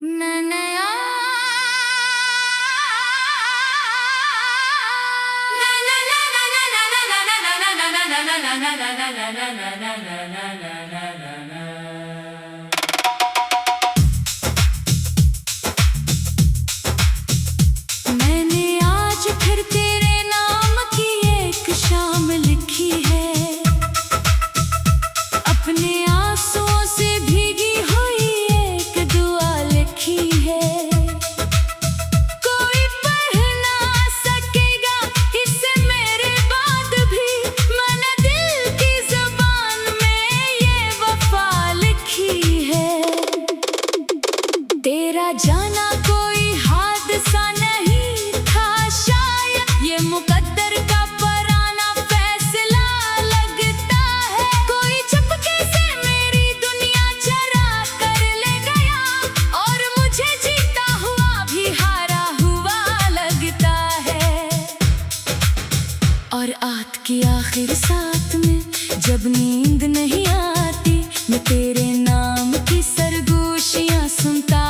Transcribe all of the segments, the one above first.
मैंने आज फिर तेरे नाम की एक शाम लिखी है, अपने आंसुओं से भीगी हुई एक दुआ लिखी है। कोई पढ़ ना सकेगा इसे मेरे बाद भी, मैंने दिल की ज़बान में ये वफा लिखी है। तेरा जाना कोई हादसा नहीं था शायद, ये मुकद्दर का पराना फैसला लगता है। कोई चुपके से मेरी दुनिया चरा कर ले गया, और मुझे जीता हुआ भी हारा हुआ लगता है। और रात की आखिर साथ में जब नींद नहीं आती, मैं तेरे नाम की सरगोशियां सुनता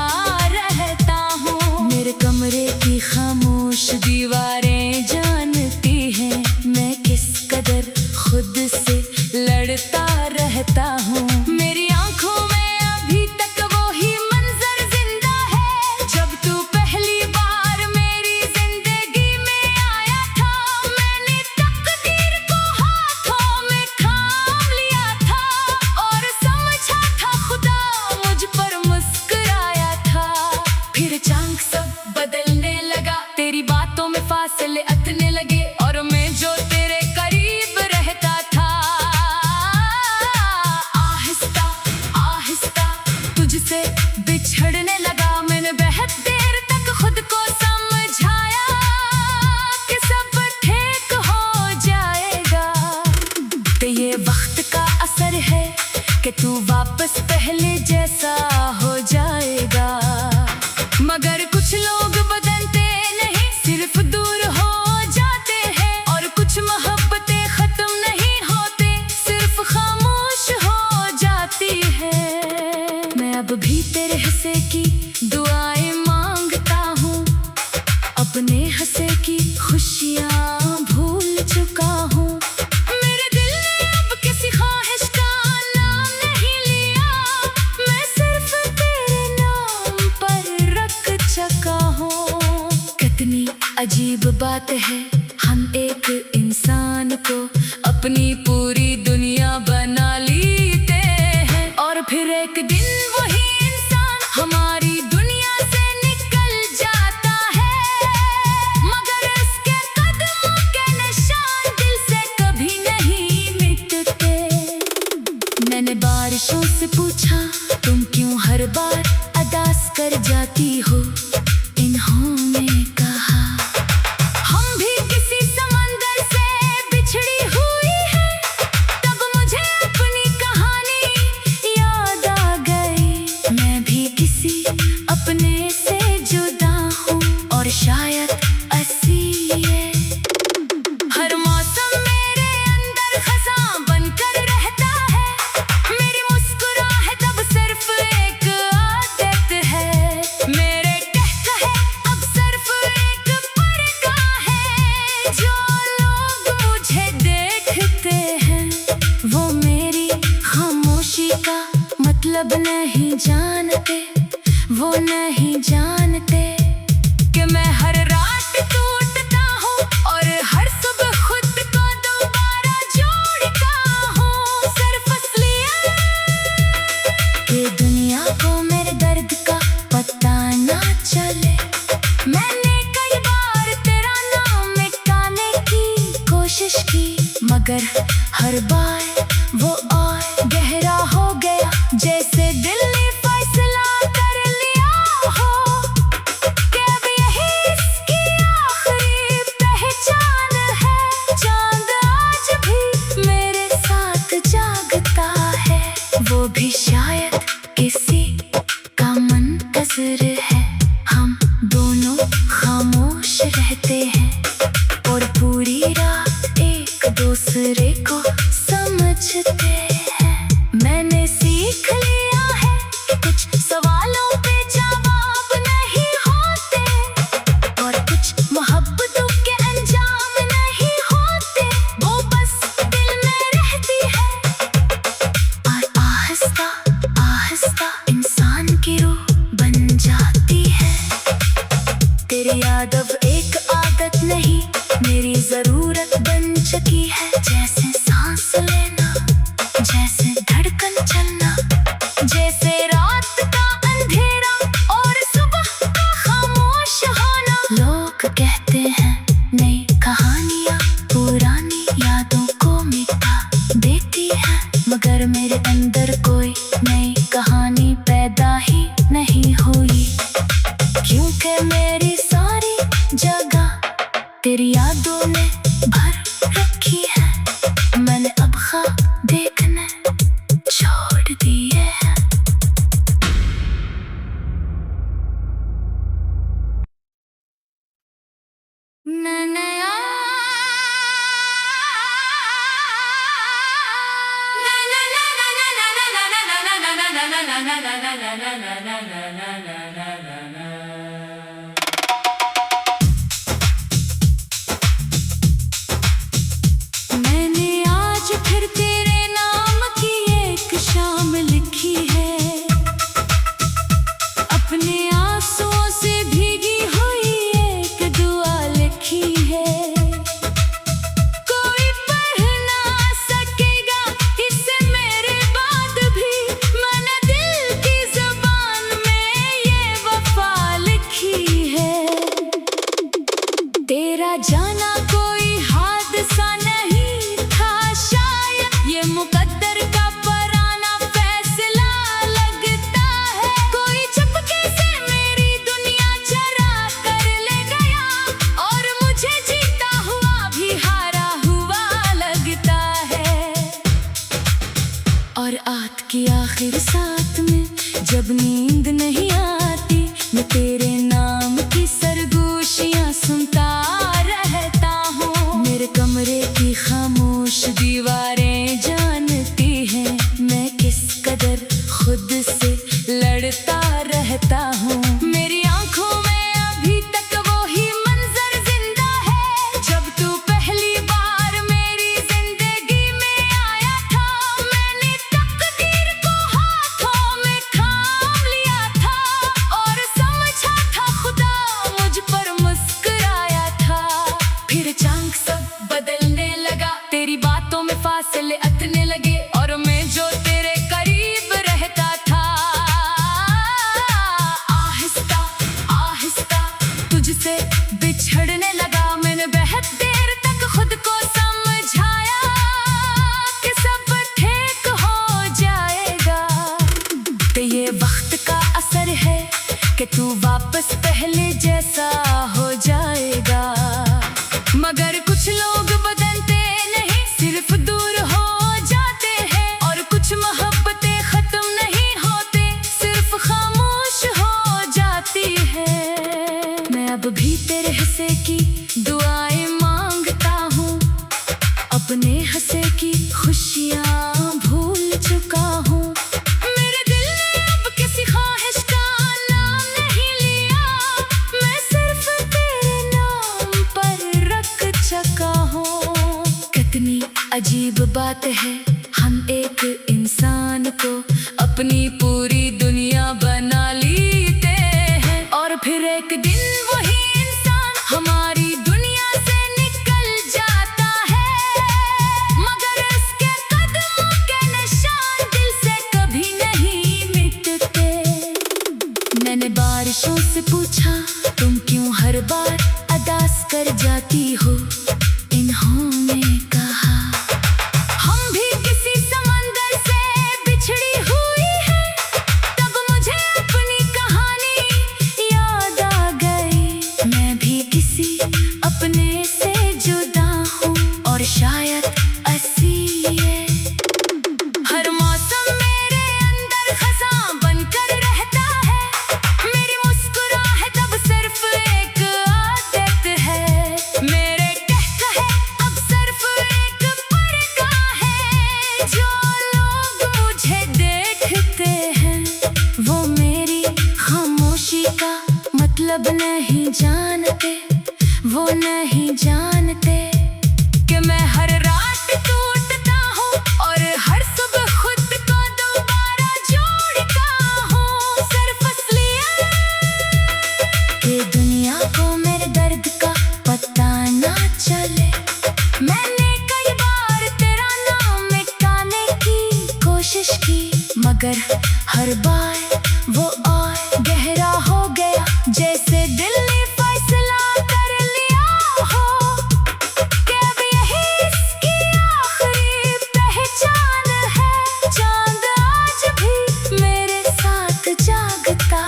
रहता हूँ। मेरे कमरे की खामोश दीवारें जानती हैं मैं किस कदर खुद से लड़ता रहता हूँ। मेरी आंखों में अभी तक वो ही मंजर जिंदा है, जब तू पहली बार मेरी जिंदगी में आया था। मैंने तकदीर को हाथों में थाम लिया था, और समझा था खुदा मुझ पर मुस्कुराया था। फिर अचानक सब बदलने लगा, तेरी बातों में फासले अटने लगे, और मैं जो तेरे करीब रहता था, आहिस्ता आहिस्ता तुझसे बिछड़ने लगा। मैंने बहुत देर तक खुद को समझाया कि सब ठीक हो जाएगा। तो ये वक्त का असर है कि तू वापस पहले जैसा हो जाएगा। मगर कुछ लोग बदलते नहीं, सिर्फ दूर हो जाते हैं। और कुछ मोहब्बतें खत्म नहीं होते, सिर्फ खामोश हो जाती है। मैं अब भी तेरे हिस्से की दुआएं मांगता हूँ, अपने हंसे की खुशियाँ भूल चुका हूँ। मेरे दिल ने अब किसी ख्वाहिश का नाम नहीं लिया, मैं सिर्फ तेरे नाम पर रख चुका हूँ। कितनी अजीब बात है, हम एक इंसान को अपनी पूरी दुनिया बना लेते हैं, और फिर एक दिन वही इंसान हमारी दुनिया से निकल जाता है। मगर उसके कदमों के निशान दिल से कभी नहीं मिटते। मैंने बारिशों से पूछा तुम क्यों हर बार अदास कर जाती हो, इन्होंने कहा हम भी किसी समंदर से बिछड़ी हुई है। तब मुझे अपनी कहानी याद आ गई, मैं भी किसी अपने से जुदा हूँ, और शायद ऐसी है। हर मौसम मेरे अंदर खज़ां बनकर रहता है, मेरी मुस्कुराहट अब सिर्फ एक आदत है। मेरे कहकहे अब सिर्फ एक पर्दा है, जो लोग मुझे देखते हैं वो मेरी खामोशी का मतलब नहीं जानते। वो नहीं जानते कि मैं हर रात टूटता हूँ, और हर सुबह खुद को दोबारा जोड़ता हूँ। सिर्फ इसलिए कि दुनिया को मेरे दर्द का पता ना चले। मैंने कई बार तेरा नाम मिटाने की कोशिश की, मगर हर बार वो और गहरा हो गया, जैसे दिल ने फैसला कर लिया हो कि अब यही इसकी आखिरी पहचान है। चांद आज भी मेरे साथ जागता है, वो भी शायद किसी का मुंतज़िर है। हम दोनों खामोश रहते हैं, और पूरी रात एक दूसरे को समझते हैं। मैंने सीख लिया है कुछ सवालों पे जवाब नहीं हुई, क्योंकि मेरी सारी जगह तेरी यादों ने भर रखी है। मैंने अब ख्वाब देखने छोड़ दिए हैं। मैंने आज फिर तेरे नाम की एक शाम लिखी है, अपने आंसुओं से भीगी हुई एक दुआ लिखी है। कोई पढ़ ना सकेगा इसे मेरे बाद भी, मैंने दिल की ज़ुबान में ये वफा लिखी है। तेरा जाना कोई हादसा नहीं था, शायद ये मुकद्दर का पराना फैसला लगता है। कोई चुपके से मेरी दुनिया चरा कर ले गया, और मुझे जीता हुआ भी हारा हुआ लगता है। और रात की आखिर साथ में जब नींद नहीं आती, मैं तेरे नाम की सरगोशियां सुनता रहता हूँ। मेरे कमरे की खामोश दीवारें जानती हैं मैं किस कदर खुद से लड़ता रहता हूँ। मेरी आंखों में अभी तक वो ही मंजर जिंदा है, जब तू पहली बार मेरी जिंदगी में आया था। मैंने तकदीर को हाथों में थाम लिया था, और समझा था खुदा मुझ पर मुस्कुराया था। फिर अचानक सब बदलने लगा, तेरी बातों में फासले अतने लगे, और मैं जो तेरे करीब रहता था, आहिस्ता आहिस्ता तुझसे बिछड़ने लगा। मैंने बहुत देर तक खुद को समझाया कि सब ठीक हो जाएगा, तो ये वक्त का असर है कि तू वापस पहले जैसा हो जाएगा। मगर कुछ लोग बदलते नहीं, सिर्फ दूर हो जाते हैं, और कुछ मोहब्बतें खत्म नहीं होते, सिर्फ खामोश हो जाती है। मैं अब भी तेरे हिस्से की दुआएं मांगता हूँ, अपने हंसे की खुशियाँ भूल चुका हूँ। मेरे दिल ने अब किसी ख्वाहिश का नाम नहीं लिया, मैं सिर्फ तेरे नाम पर रख चुका हूँ। कितनी अजीब बात है, हम एक इंसान को अपनी पूरी दुनिया बना लेते हैं, और फिर एक दिन वही इंसान हमारी दुनिया से निकल जाता है। मगर उसके कदमों के निशान दिल से कभी नहीं मिटते। मैंने बारिशों से पूछा तुम क्यों हर बार अदास कर जाती हो, इन्होंने कहा हम भी किसी समंदर से बिछड़ी हुई है। तब मुझे अपनी कहानी याद आ गई, मैं भी किसी अपने से जुदा हूँ, और शायद इसीलिए हर मौसम मेरे अंदर खज़ां बनकर रहता है। मेरी मुस्कुराहट अब सिर्फ एक आदत है, मेरे कहकहे अब सिर्फ एक पर्दा है। जो लोग मुझे देखते हैं वो मेरी खामोशी का मतलब नहीं जानते, वो नहीं जानते कि मैं हर रात टूटता हूँ, और हर सुबह खुद को दोबारा जोड़ता हूँ। सिर्फ इसलिए कि दुनिया को मेरे दर्द का पता ना चले। मैंने कई बार तेरा नाम मिटाने की कोशिश की, मगर हर बार वो और गहरा हो गया, जैसे दिल ने फैसला कर लिया हो कि अब यही इसकी आखिरी पहचान है। चांद आज भी मेरे साथ जागता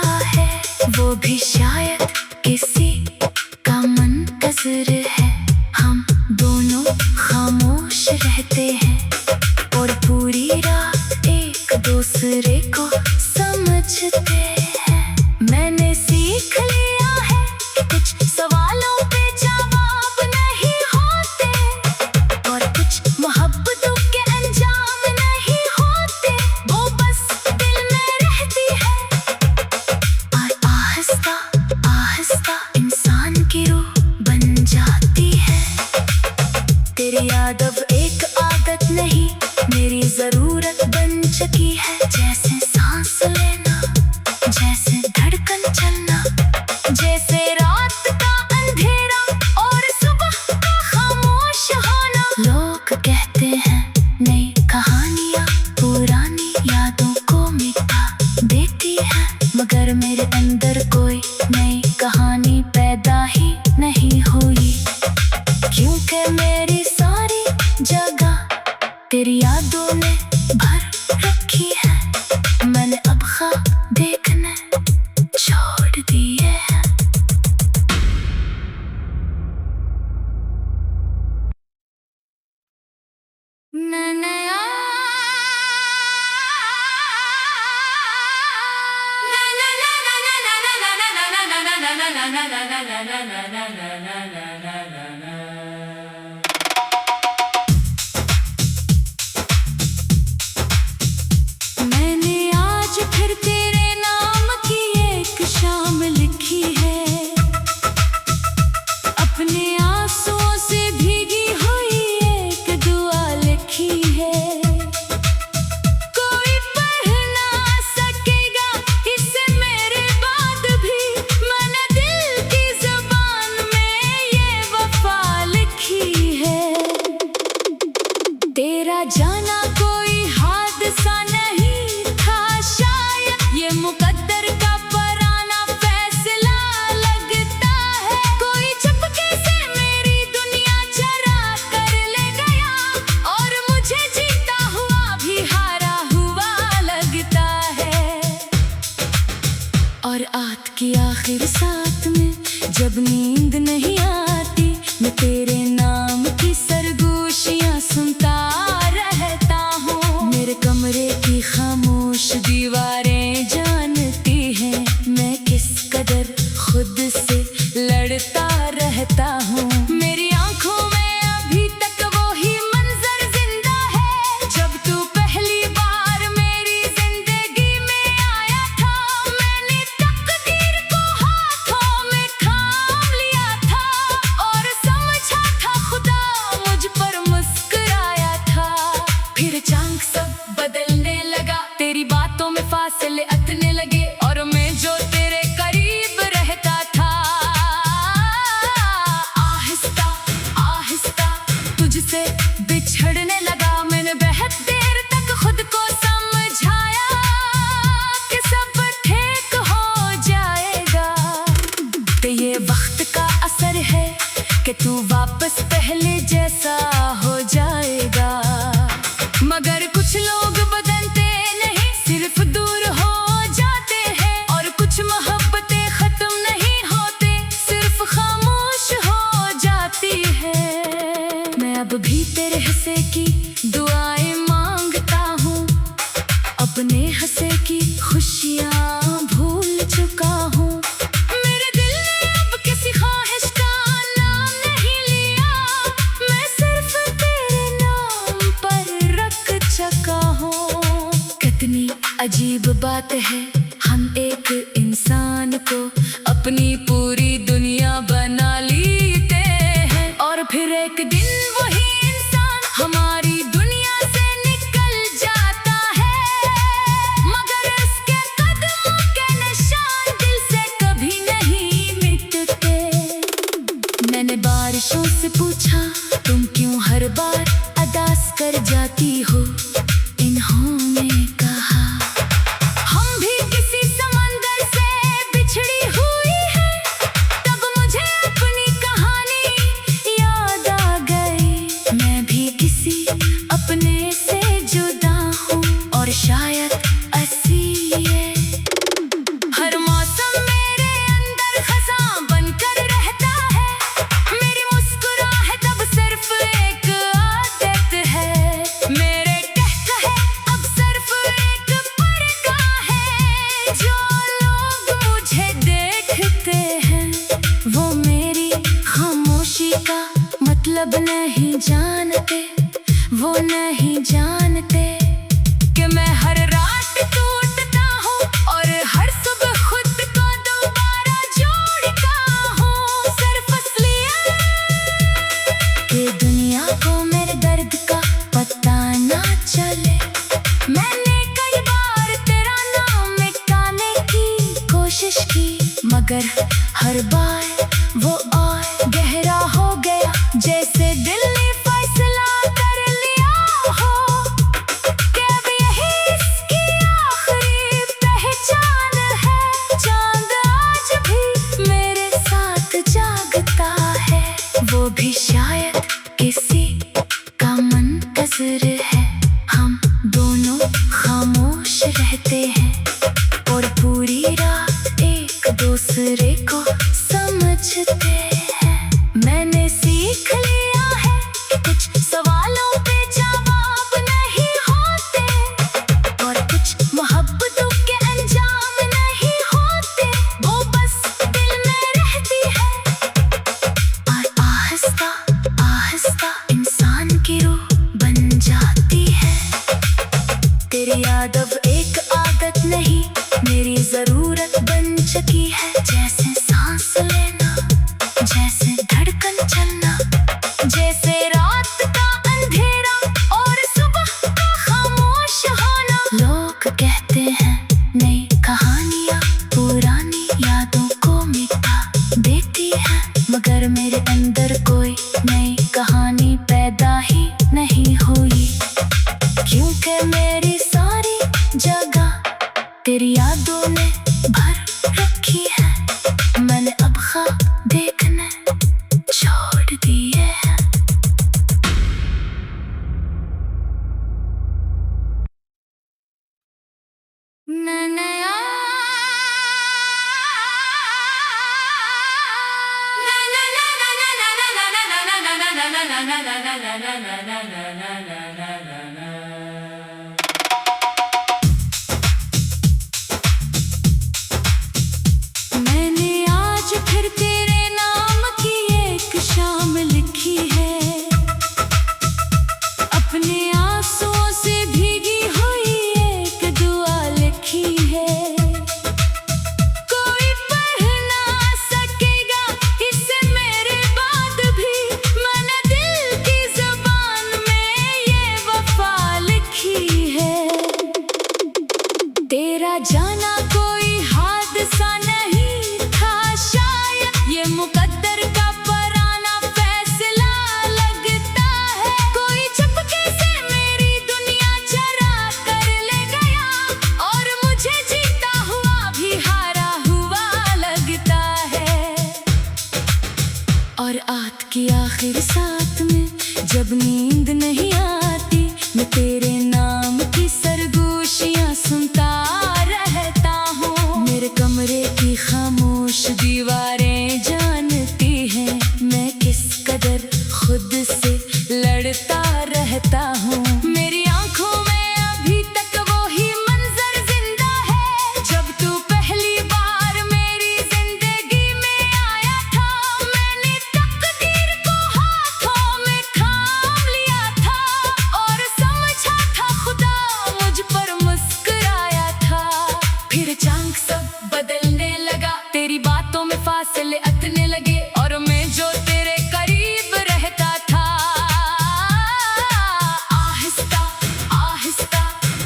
मेरे अंदर कोई नई कहानी पैदा ही नहीं हुई, क्योंकि मेरी सारी जगह तेरी यादों ने भर रखी है। मैंने अब ख्वाब देखने छोड़ दिए हैं। मैंने आज फिर तेरे नाम की एक शाम लिखी है, अपने आंसुओं से भीगी हुई एक दुआ लिखी है। कोई पढ़ ना सकेगा इसे मेरे बाद भी, मैंने दिल की ज़ुबान में ये वफा लिखी है। तेरा जाना कोई हादसा नहीं था शायद, ये मुकद्दर का पराना फैसला लगता है। कोई चुपके से मेरी दुनिया चरा कर ले गया, और मुझे जीता हुआ भी हारा हुआ लगता है। और रात की आखिर साथ में जब नींद नहीं आती, मैं तेरे नाम की सरगोशियां सुनता रहता हूँ। मेरे कमरे की खामोश दीवारें जानती हैं मैं किस कदर खुद से लड़ता रहता हूँ। मेरी आंखों में अभी तक वो ही मंजर जिंदा है, जब तू पहली बार मेरी जिंदगी में आया था। मैंने तकदीर को हाथों में थाम लिया था, और समझा था खुदा मुझ पर मुस्कुराया था। फिर अचानक सब बदलने लगा, तेरी बातों में फासले अटने लगे, और मैं जो तेरे करीब रहता था, आहिस्ता आहिस्ता तुझसे बिछड़ने लगा। मैंने बहुत देर तक खुद को समझाया कि सब ठीक हो जाएगा, तो ये वक्त का असर है कि तू वापस पहले जैसा हो जाएगा। मगर कुछ लोग बदलते नहीं, सिर्फ दूर हो जाते हैं, और कुछ मोहब्बतें खत्म नहीं होते, सिर्फ खामोश हो जाती है। मैं अब भी तेरे हंसे की दुआएं मांगता हूँ, अपने हंसे की खुशियाँ भूल चुका हूँ। मेरे दिल ने अब किसी ख्वाहिश का नाम नहीं लिया, मैं सिर्फ तेरे नाम पर रख चुका हूँ। कितनी अजीब बात है, हम एक इंसान को अपनी पूरी दुनिया बना लेते हैं, और फिर एक दिन वही इंसान हमारी दुनिया से निकल जाता है। मगर उसके कदमों के निशान दिल से कभी नहीं मिटते। मैंने बारिशों से पूछा तुम क्यों हर बार अदास कर जाती हो, इन्होंने कहा हम भी किसी समंदर से बिछड़ी हुई है। तब मुझे अपनी कहानी याद आ गई, मैं भी किसी अपने से जुदा हूँ, और शायद ऐसी ये हर मौसम मेरे अंदर खज़ां बनकर रहता है। मेरी मुस्कुराहट अब सिर्फ एक आदत है, मेरे कहकहे अब सिर्फ एक पर्दा है। जो लोग मुझे देखते हैं वो मेरी खामोशी का मतलब नहीं जानते, वो नहीं जानते कि मैं हर रात टूटता हूँ, और हर सुबह खुद को दोबारा जोड़ता हूँ। सिर्फ इसलिए कि दुनिया को मेरे दर्द का पता ना चले। मैंने कई बार तेरा नाम मिटाने की कोशिश की, मगर हर बार वो और गहरा हो गया, जैसे दिल ने फैसला कर लिया हो कि अब यही इसकी आखिरी पहचान है। पूछते हैं। मैंने सीख लिया है कि कुछ सवालों पे जवाब नहीं होते और कुछ मोहब्बतों के अंजाम नहीं होते, वो बस दिल में रहती है और आहिस्ता आहिस्ता इंसान की रूह बन जाती है। तेरी याद अब एक आदत नहीं, मेरी जरूरत बन चुकी है। जैसे सांस लेना, जैसे धड़कन चलना, जैसे रात का अंधेरा और सुबह का खामोश होना। लोग कहते हैं नई कहानियाँ पुरानी यादों को मिटा देती हैं, मगर मेरे अंदर कोई नई कहानी पैदा ही नहीं हुई, क्योंकि मेरी सारी जगह तेरी यादों ने भर रखी है। मैंने अब ख्वाब देखने छोड़ दिए हैं। मैंने आज फिर तेरे नाम की एक शाम लिखी है, अपने आंसुओं से भीगी हुई एक दुआ लिखी है। कोई पढ़ ना सकेगा इसे मेरे बाद भी, मैंने दिल की ज़ुबान में ये वफा लिखी है। तेरा जाना कोई हादसा नहीं था शायद, ये मुकद्दर का पराना फैसला लगता है। कोई चुपके से मेरी दुनिया चरा कर ले गया और मुझे जीता हुआ भी हारा हुआ लगता है। और रात की आखिर साथ में जब नींद नहीं आती, मैं तेरे नाम की सरगोशियाँ सुनता रहता हूँ। मेरे कमरे की खामोश दीवारें जानती हैं मैं किस कदर खुद से लड़ता रहता हूँ। मेरी आंखों में अभी तक वो ही मंजर जिंदा है, जब तू पहली बार मेरी जिंदगी में आया था। मैंने तकदीर को हाथों में थाम लिया था और समझा था खुदा मुझ पर मुस्कुराया था। फिर अचानक सब बदलने लगा, तेरी बातों में फासले अतने लगे और मैं जो तेरे करीब रहता था, आहिस्ता आहिस्ता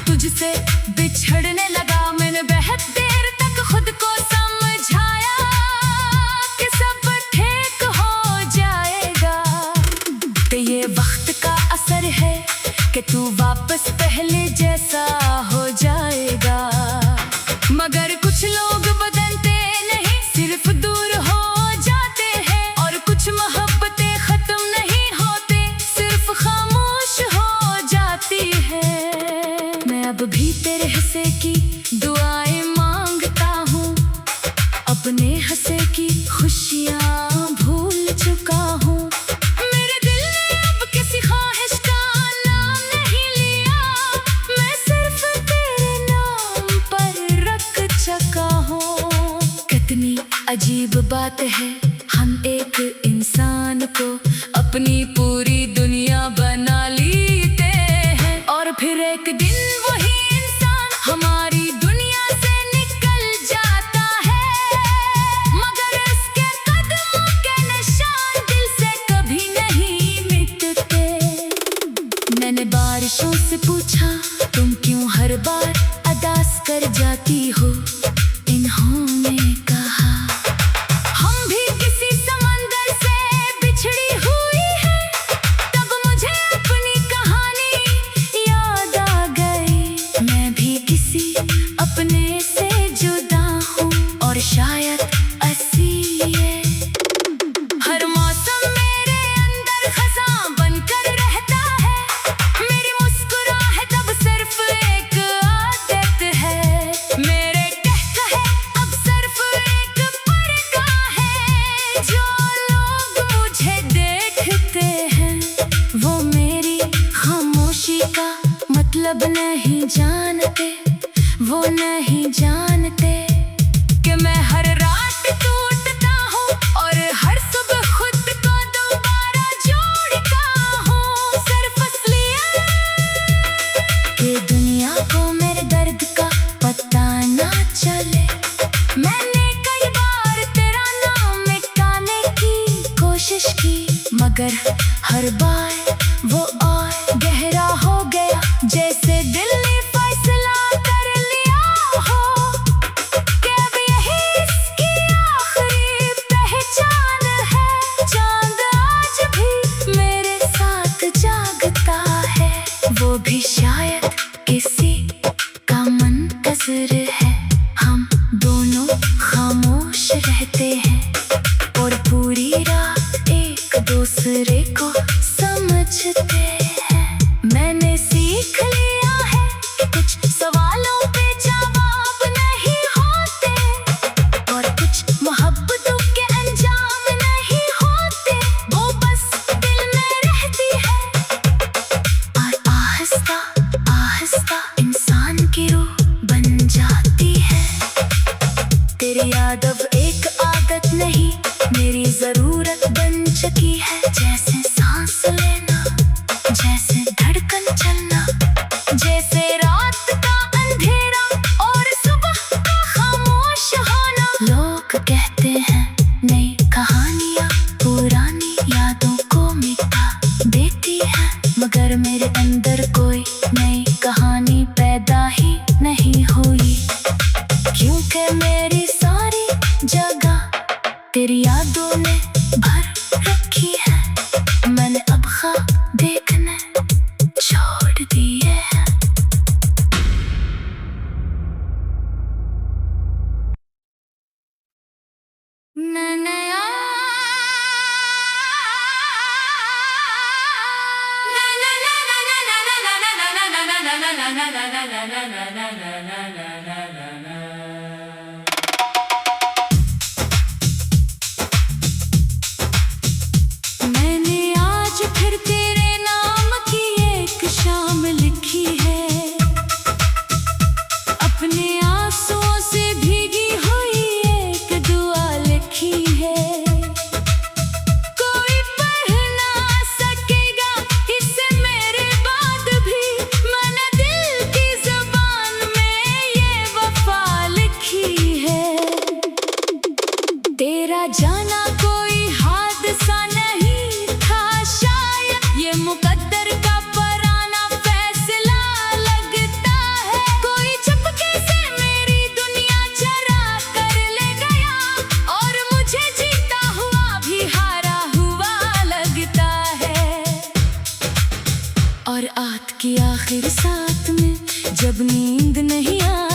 तुझसे बिछड़ने लगा। मैंने बहुत देर तक खुद को समझाया कि सब ठीक हो जाएगा, कि ये वक्त का असर है कि तू वापस पहले जैसा हो जाएगा। मगर कुछ लोग बदलते नहीं, सिर्फ दूर हो जाते हैं, और कुछ मोहब्बतें खत्म नहीं होते, सिर्फ खामोश हो जाती है। मैं अब भी तेरे हिस्से की दुआएं मांगता हूँ, अपने हंसे की खुशियाँ भूल चुका हूँ। मेरे दिल ने अब किसी ख्वाहिश का नाम नहीं लिया, मैं सिर्फ तेरे नाम पर रख चुका हूँ। कितनी अजीब बात है, हम एक इंसान को अपनी पूरी दुनिया बना लेते हैं, और फिर एक दिन वही इंसान हमारी दुनिया से निकल जाता है। मगर इसके कदमों के निशान दिल से कभी नहीं मिटते। मैंने बारिशों से पूछा तुम क्यों हर बार अदास कर जाती हो, इन्होंने कहा हम भी किसी समंदर से बिछड़ी हुई है। तब मुझे अपनी कहानी याद आ गई, मैं भी किसी अपने से जुदा हूँ, और शायद ऐसी ये हर मौसम मेरे अंदर खज़ां बनकर रहता है। मेरी मुस्कुराहट अब सिर्फ एक आदत है, मेरे कहकहे अब सिर्फ एक पर्दा है जो नहीं जानते, वो नहीं जानते कि मैं हर रात टूटता हूँ और हर सुबह खुद को दोबारा जोड़ता हूँ। सिर्फ इसलिए कि दुनिया को मेरे दर्द का पता ना चले। मैंने कई बार तेरा नाम मिटाने की कोशिश की, मगर हर बार वो और गहरा हो गया, जैसे दिल ने फैसला कर लिया हो कि अब यही इसकी आखिरी पहचान है। चांद आज भी मेरे साथ जागता है, वो भी शायद किसी का मुंतज़िर है। हम दोनों खामोश रहते हैं और पूरी रात एक दूसरे को समझते हैं। मैंने सीख लिया है कि कुछ सवालों पे जवाब नहीं होते और कुछ मोहब्बतों के अंजाम नहीं होते, वो बस दिल में रहती है। और आहिस्ता आहिस्ता इंसान की रूह बन जाती है। तेरी याद अब एक आदत नहीं, मेरी जरूरत बन चुकी है। जैसे सांस लेना, जैसे धड़कन चलना, जैसे रात का अंधेरा और सुबह का खामोश होना। लोग कहते हैं नई कहानियाँ पुरानी यादों को मिटा देती है, मगर मेरे अंदर कोई नई कहानी पैदा ही नहीं हुई, क्योंकि मेरी सारी जगह तेरी यादों ने भर रखी है। मैंने अब ख्वाब देखने छोड़ दिए हैं। मैंने आज फिर तेरे नाम की एक शाम लिखी है, अपने आंसुओं से भीगी हुई एक दुआ लिखी है। कोई पढ़ ना सकेगा इसे मेरे बाद भी, मैंने दिल की ज़ुबान में ये वफा लिखी है। तेरा जाना कोई हादसा नहीं था, शायद ये मुकद्दर का पराना फैसला लगता है। कोई चुपके से मेरी दुनिया चरा कर ले गया और मुझे जीता हुआ भी हारा हुआ लगता है। और रात की आखिर साथ में जब नींद नहीं आ